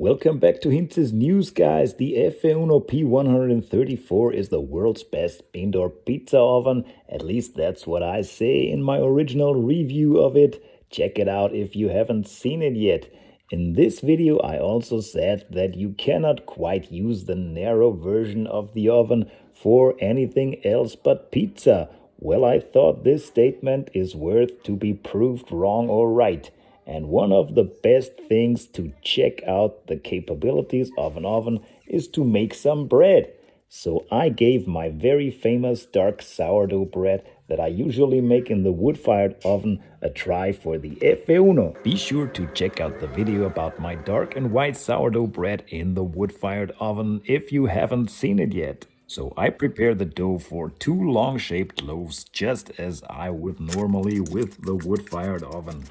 Welcome back to hinzes'news, guys. The Effeuno P134 is the world's best indoor pizza oven. At least that's what I say in my original review of it. Check it out if you haven't seen it yet. In this video, I also said that you cannot quite use the narrow version of the oven for anything else but pizza. Well, I thought this statement is worth to be proved wrong or right. And one of the best things to check out the capabilities of an oven is to make some bread. So I gave my very famous dark sourdough bread that I usually make in the wood-fired oven a try for the Effeuno. Be sure to check out the video about my dark and white sourdough bread in the wood-fired oven if you haven't seen it yet. So I prepare the dough for 2 long-shaped loaves just as I would normally with the wood-fired oven.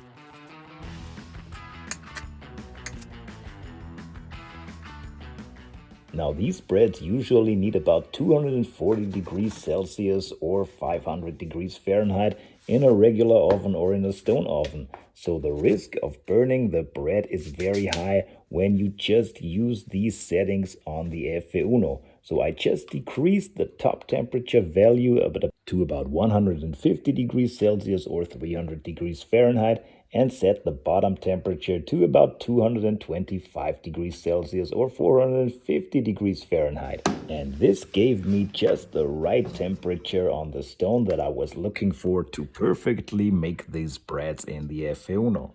Now these breads usually need about 240 degrees Celsius or 500 degrees Fahrenheit in a regular oven or in a stone oven. So the risk of burning the bread is very high when you just use these settings on the Effeuno. So I just decreased the top temperature value to about 150 degrees Celsius or 300 degrees Fahrenheit and set the bottom temperature to about 225 degrees Celsius or 450 degrees Fahrenheit. And this gave me just the right temperature on the stone that I was looking for to perfectly make these breads in the Effeuno.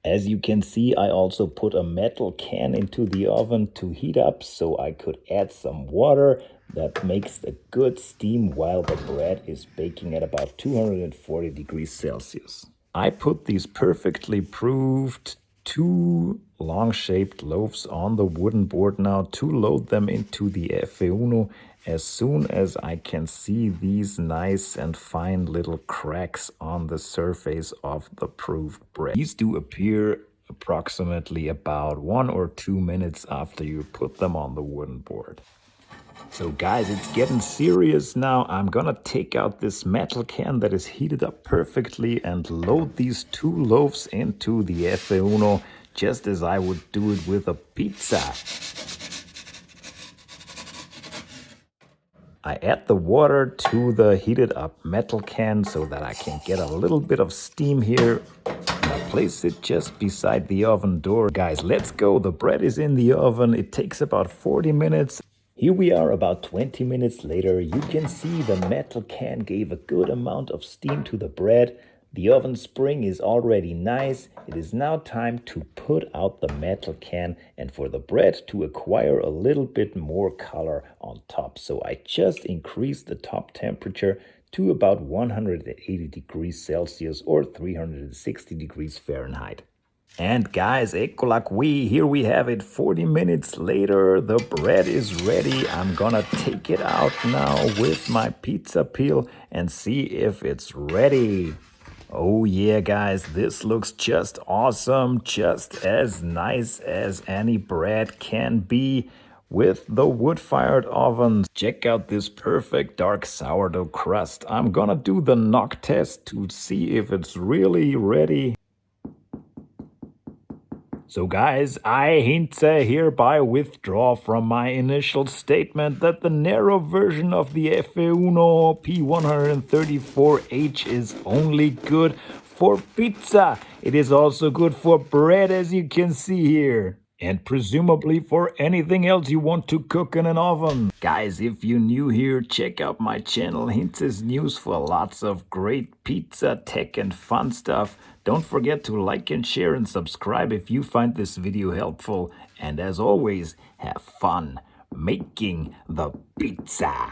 As you can see, I also put a metal can into the oven to heat up so I could add some water that makes a good steam while the bread is baking at about 240 degrees Celsius. I put these perfectly proofed 2 long-shaped loaves on the wooden board now to load them into the Effeuno as soon as I can see these nice and fine little cracks on the surface of the proofed bread. These do appear approximately about 1 or 2 minutes after you put them on the wooden board. So guys, it's getting serious now. I'm gonna take out this metal can that is heated up perfectly and load these 2 loaves into the Effeuno just as I would do it with a pizza. I add the water to the heated up metal can so that I can get a little bit of steam here. And I place it just beside the oven door. Guys, let's go. The bread is in the oven. It takes about 40 minutes. Here we are about 20 minutes later. You can see the metal can gave a good amount of steam to the bread. The oven spring is already nice. It is now time to put out the metal can and for the bread to acquire a little bit more color on top. So I just increased the top temperature to about 180 degrees Celsius or 360 degrees Fahrenheit. And guys, eccola qui, here we have it 40 minutes later. The bread is ready. I'm gonna take it out now with my pizza peel and see if it's ready. Oh yeah, guys, this looks just awesome, just as nice as any bread can be with the wood-fired ovens. Check out this perfect dark sourdough crust. I'm gonna do the knock test to see if it's really ready. So guys, I hereby withdraw from my initial statement that the narrow version of the Effeuno P134H is only good for pizza. It is also good for bread, as you can see here. And presumably for anything else you want to cook in an oven. Guys, if you're new here, check out my channel hinzes'news for lots of great pizza, tech and fun stuff. Don't forget to like and share and subscribe if you find this video helpful. And as always, have fun making the pizza.